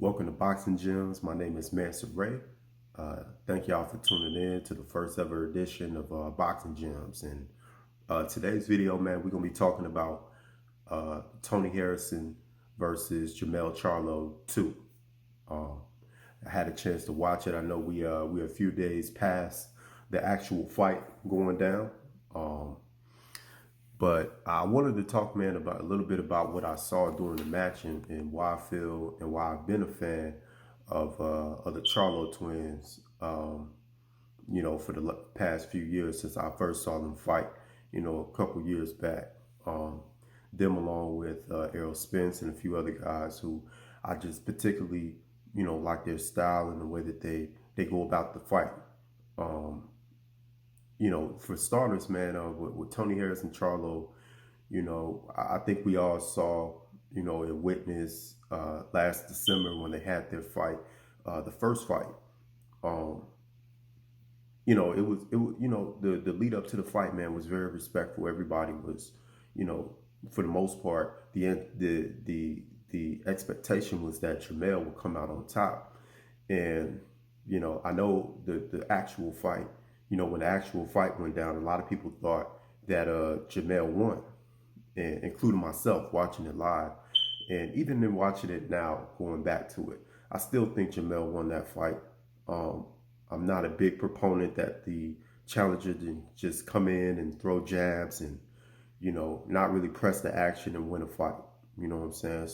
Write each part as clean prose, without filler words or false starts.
Welcome to Boxing Gems. My name is Mansa Ray. Thank y'all for tuning in to the first ever edition of Boxing Gems. And today's video, man, we're gonna be talking about Tony Harrison versus Jermell Charlo 2. I had a chance to watch it. I know we're a few days past the actual fight going down. But I wanted to talk, man, about a little bit about what I saw during the match and why I feel and why I've been a fan of the Charlo twins. For the past few years since I first saw them fight. A couple years back. Them along with Errol Spence and a few other guys who I just particularly, like their style and the way that they go about the fight. For starters, man, with Tony Harris and Charlo, I think we all saw, and witnessed last December when they had their fight, the first fight. The lead up to the fight, man, was very respectful. Everybody was, for the most part, the expectation was that Jermell would come out on top. And, I know the actual fight, when the actual fight went down, a lot of people thought that Jermell won, and including myself watching it live. And even in watching it now, going back to it, I still think Jermell won that fight. I'm not a big proponent that the challenger didn't just come in and throw jabs and, not really press the action and win a fight. You know what I'm saying?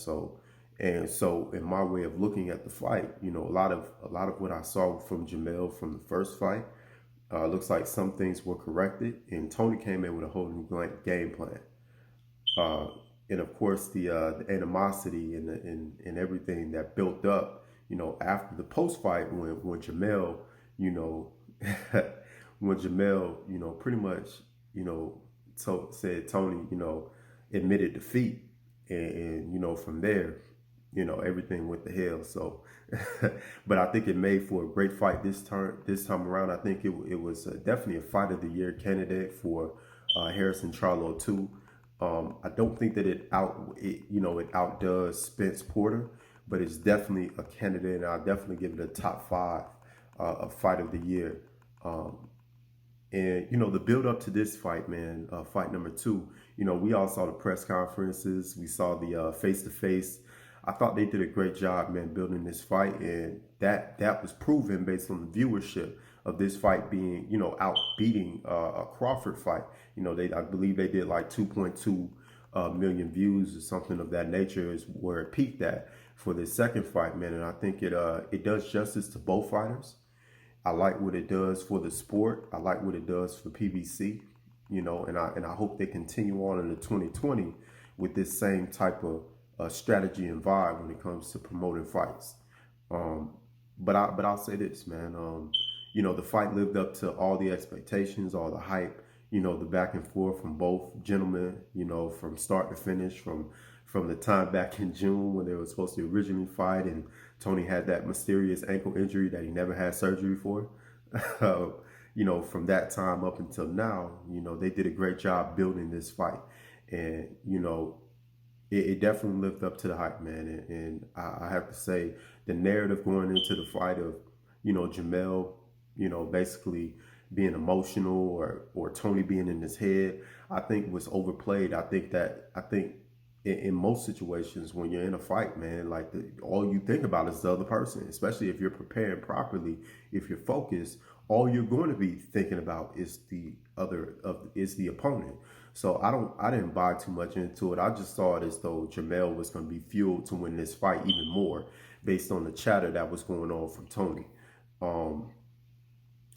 So in my way of looking at the fight, a lot of what I saw from Jermell from the first fight, looks like some things were corrected, and Tony came in with a whole new game plan. And of course, the animosity and everything that built up, after the post fight when Jermell, you know, when Jermell, pretty much, said Tony, admitted defeat, and from there, everything went to hell. So, but I think it made for a great fight this time around. I think it was definitely a fight of the year candidate for Harrison Charlo 2. I don't think that it outdoes Spence Porter, but it's definitely a candidate, and I'll definitely give it a top 5 of fight of the year. And the build up to this fight, man, fight number 2. We all saw the press conferences, we saw the face to face. I thought they did a great job, man, building this fight, and that was proven based on the viewership of this fight being, out beating a Crawford fight. I believe they did like 2.2 million views or something of that nature is where it peaked at for this second fight, man. And I think it does justice to both fighters. I like what it does for the sport. I like what it does for PBC, and I hope they continue on into 2020 with this same type of strategy and vibe when it comes to promoting fights. But I'll say this, man. The fight lived up to all the expectations, all the hype, the back and forth from both gentlemen, from start to finish, from the time back in June when they were supposed to originally fight, and Tony had that mysterious ankle injury that he never had surgery for. From that time up until now, they did a great job building this fight. And, it definitely lived up to the hype, man. And I have to say, the narrative going into the fight of, Jermell, basically being emotional or Tony being in his head, I think was overplayed. I think in most situations when you're in a fight, man, like all you think about is the other person, especially if you're preparing properly, if you're focused, all you're going to be thinking about is the opponent. So I didn't buy too much into it. I just saw it as though Jermell was going to be fueled to win this fight even more based on the chatter that was going on from Tony.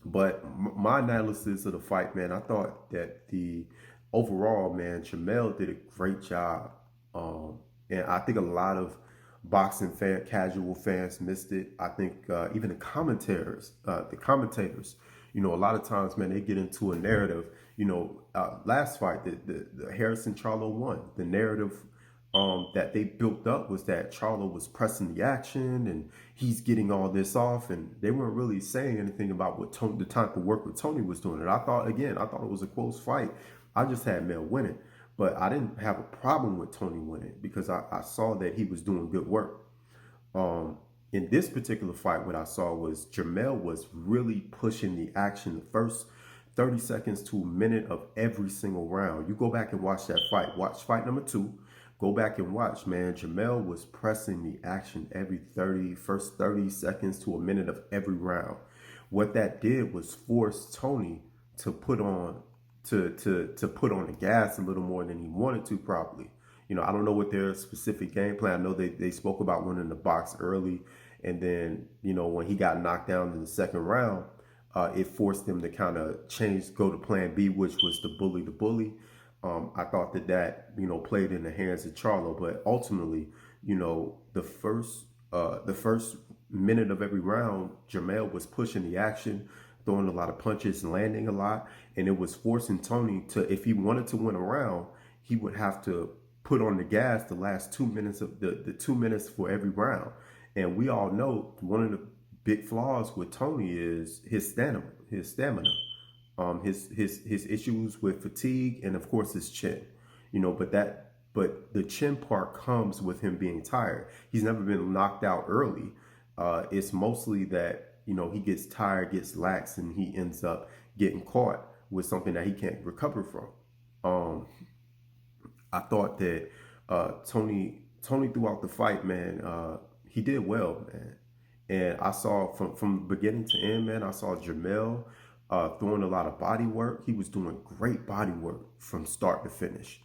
But my analysis of the fight, man, I thought that overall, man, Jermell did a great job. And I think a lot of boxing casual fans missed it. I think even the commentators, a lot of times, man, they get into a narrative. Last fight, the Harrison Charlo won. The narrative that they built up was that Charlo was pressing the action and he's getting all this off, and they weren't really saying anything about what the type of work with Tony was doing. And I thought it was a close fight. I just had Mel winning, but I didn't have a problem with Tony winning because I saw that he was doing good work. in this particular fight, what I saw was Jermell was really pushing the action the first 30 seconds to a minute of every single round. You go back and watch that fight. Watch fight number 2. Go back and watch, man. Jermell was pressing the action every first 30 seconds to a minute of every round. What that did was force Tony to put on to put on the gas a little more than he wanted to probably. I don't know what their specific game plan. I know they spoke about winning the box early, and then, when he got knocked down in the second round, it forced them to kind of go to plan B, which was the bully the bully. I thought that played in the hands of Charlo, but ultimately, the first minute of every round, Jermell was pushing the action, throwing a lot of punches, landing a lot, and it was forcing Tony to, if he wanted to win a round, he would have to put on the gas the last 2 minutes of the 2 minutes for every round. And we all know one of the big flaws with Tony is his stamina, his issues with fatigue, and of course his chin. But the chin part comes with him being tired. He's never been knocked out early. It's mostly that he gets tired, gets lax, and he ends up getting caught with something that he can't recover from. I thought that Tony throughout the fight, man, he did well, man. And I saw from beginning to end, man, I saw Jermell throwing a lot of body work. He was doing great body work from start to finish.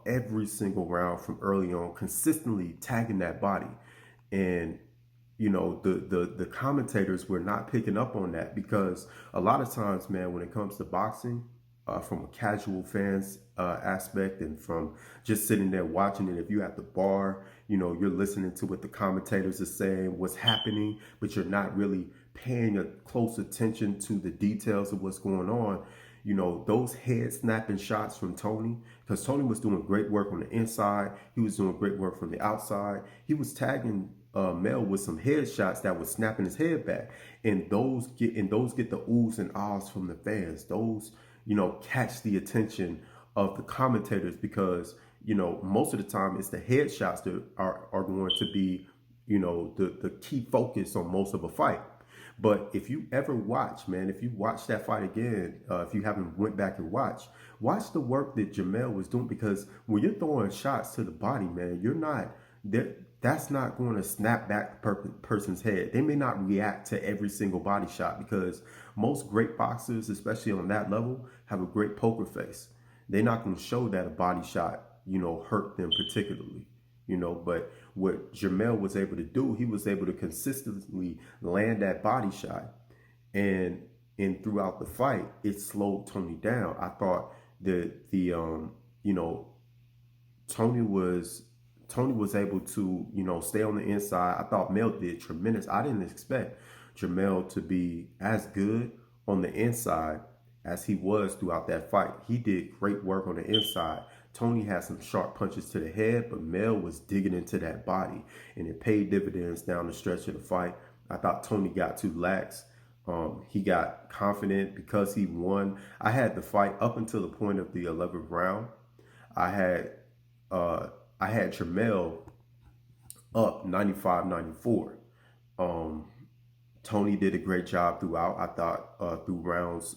Every single round from early on, consistently tagging that body. And the commentators were not picking up on that, because a lot of times, man, when it comes to boxing, from a casual fans aspect, and from just sitting there watching it, if you're at the bar, you're listening to what the commentators are saying, what's happening, but you're not really paying a close attention to the details of what's going on. Those head snapping shots from Tony, because Tony was doing great work on the inside, he was doing great work from the outside. He was tagging Mel with some head shots that was snapping his head back, and those get the oohs and ahs from the fans. Those catch the attention of the commentators, because most of the time it's the headshots that are going to be the key focus on most of a fight. But if you ever watch, man, if you watch that fight again, if you haven't went back and watch the work that Jermell was doing, because when you're throwing shots to the body, man, you're not that's not going to snap back the person's head. They may not react to every single body shot, because most great boxers, especially on that level, have a great poker face. They're not going to show that a body shot, hurt them particularly, but what Jermell was able to do, he was able to consistently land that body shot. And throughout the fight, it slowed Tony down. I thought that Tony was able to, stay on the inside. I thought Mel did tremendous. I didn't expect Jermell to be as good on the inside as he was throughout that fight. He did great work on the inside. Tony had some sharp punches to the head, but Mel was digging into that body, and it paid dividends down the stretch of the fight. I thought Tony got too lax. He got confident because he won. I had the fight up until the point of the 11th round. I had Jermell up 95-94. Tony did a great job throughout. I thought through rounds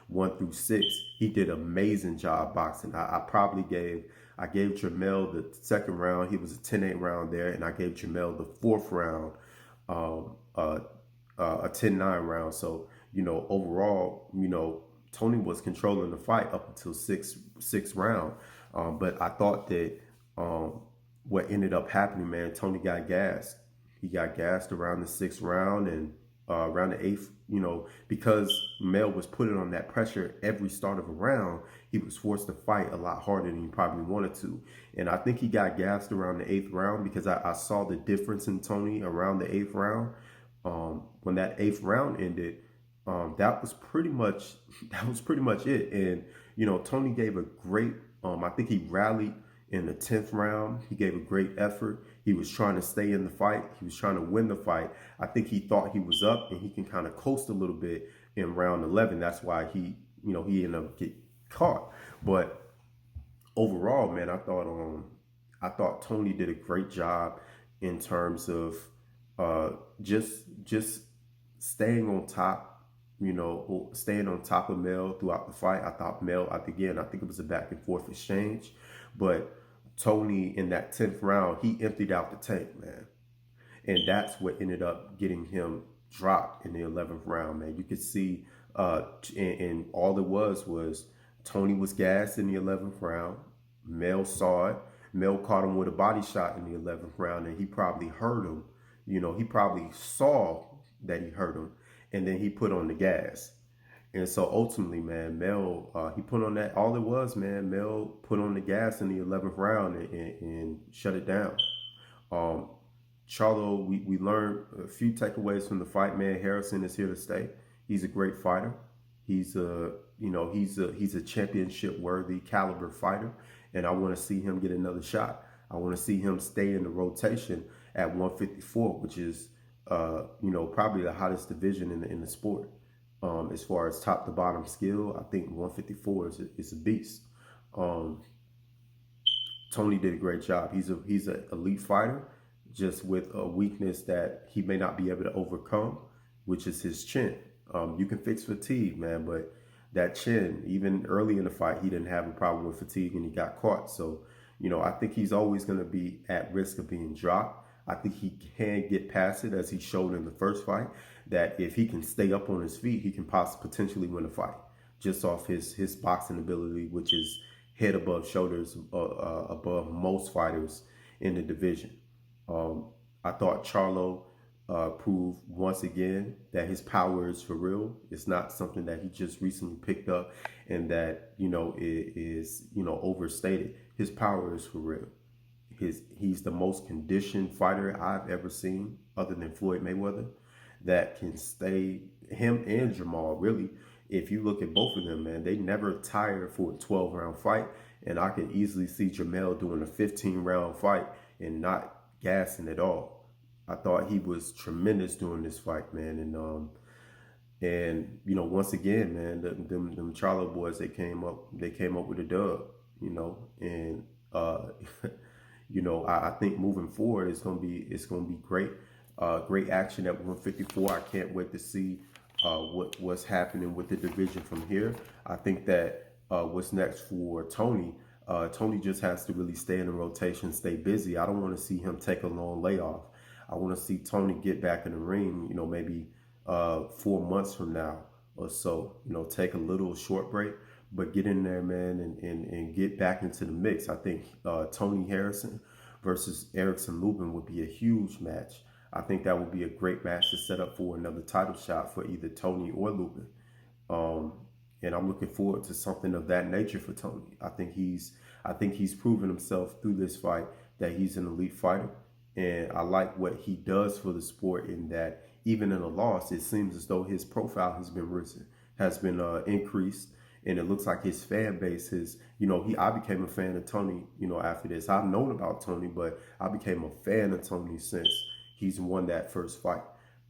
1 through 6, he did an amazing job boxing. I gave Jermell the second round. He was a 10-8 round there, and I gave Jermell the fourth round a 10-9 round. So overall, Tony was controlling the fight up until sixth round. But I thought that what ended up happening, man, Tony got gassed. He got gassed around the 6th round, and around the 8th, because Mel was putting on that pressure every start of a round, he was forced to fight a lot harder than he probably wanted to. And I think he got gassed around the 8th round, because I saw the difference in Tony around the 8th round. When that 8th round ended, that was pretty much it. And Tony gave a great, I think he rallied in the 10th round. He gave a great effort. He was trying to stay in the fight. He was trying to win the fight. I think he thought he was up, and he can kind of coast a little bit in round 11. That's why he ended up getting caught. But overall, man, I thought Tony did a great job in terms of Uh, just staying on top, staying on top of Mel throughout the fight. I thought Mel, I think it was a back and forth exchange, but Tony in that 10th round, he emptied out the tank, man. And that's what ended up getting him dropped in the 11th round, man. You could see, and all it was Tony was gassed in the 11th round. Mel saw it. Mel caught him with a body shot in the 11th round, and he probably hurt him. He probably saw that he hurt him, and then he put on the gas. And so ultimately, man, Mel, he put on that. All it was, man, Mel put on the gas in the 11th round and shut it down. Um, Charlo, we learned a few takeaways from the fight, man. Harrison is here to stay. He's a great fighter. He's a championship worthy caliber fighter, and I want to see him get another shot. I want to see him stay in the rotation at 154, which is probably the hottest division in the sport. As far as top to bottom skill, I think 154 is a beast. Tony did a great job. He's an elite fighter, just with a weakness that he may not be able to overcome, which is his chin. You can fix fatigue, man, but that chin, even early in the fight, he didn't have a problem with fatigue and he got caught. So, I think he's always going to be at risk of being dropped. I think he can get past it, as he showed in the first fight, that if he can stay up on his feet, he can potentially win a fight just off his boxing ability, which is head above shoulders above most fighters in the division. I thought Charlo proved once again that his power is for real. It's not something that he just recently picked up and that is overstated. His power is for real. He's the most conditioned fighter I've ever seen, other than Floyd Mayweather, that can stay. Him and Jermell, really. If you look at both of them, man, they never tire for a 12-round fight, and I can easily see Jermell doing a 15-round fight and not gassing at all. I thought he was tremendous during this fight, man, and once again, man, them Charlo boys, they came up with a dub, and I think moving forward it's gonna be great, great action at 154. I can't wait to see what's happening with the division from here. I think that what's next for Tony. Tony just has to really stay in the rotation, stay busy. I don't want to see him take a long layoff. I want to see Tony get back in the ring, maybe 4 months from now or so, take a little short break, but get in there, man, and get back into the mix. I think Tony Harrison versus Erickson Lubin would be a huge match. I think that would be a great match to set up for another title shot for either Tony or Lubin. And I'm looking forward to something of that nature for Tony. I think he's proven himself through this fight that he's an elite fighter. And I like what he does for the sport, in that even in a loss, it seems as though his profile has been increased. And it looks like his fan base is, I became a fan of Tony, after this. I've known about Tony, but I became a fan of Tony since he's won that first fight,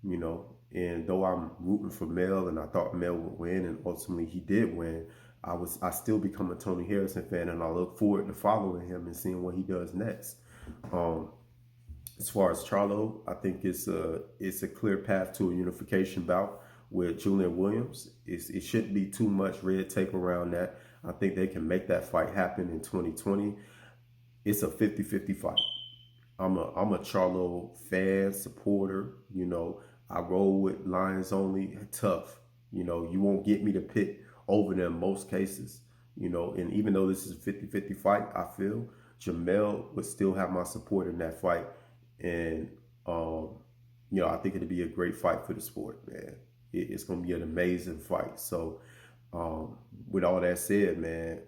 And though I'm rooting for Mel and I thought Mel would win, and ultimately he did win, I still become a Tony Harrison fan, and I look forward to following him and seeing what he does next. As far as Charlo, I think it's a clear path to a unification bout with Julian Williams. It shouldn't be too much red tape around that. I think they can make that fight happen in 2020. It's a 50-50 fight. I'm a Charlo fan, supporter. I roll with LionsOnly, tough. You won't get me to pick over them most cases. And even though this is a 50-50 fight, I feel Jermell would still have my support in that fight. And, I think it'd be a great fight for the sport, man. It's going to be an amazing fight. So, with all that said, man,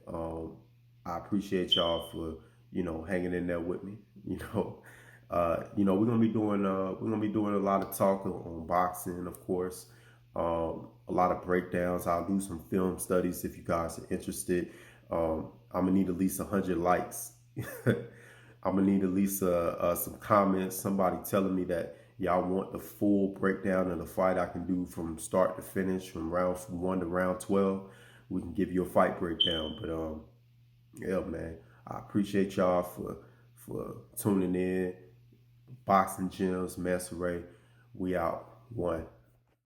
I appreciate y'all for, hanging in there with me. We're gonna be doing a lot of talk on boxing, of course. A lot of breakdowns. I'll do some film studies if you guys are interested. I'm gonna need at least 100 likes. I'm gonna need at least some comments. Somebody telling me that y'all want the full breakdown of the fight. I can do from start to finish, from round 1 to round 12. We can give you a fight breakdown. But yeah, man, I appreciate y'all for tuning in. Boxing Gyms, Mesa Ray. We out. One.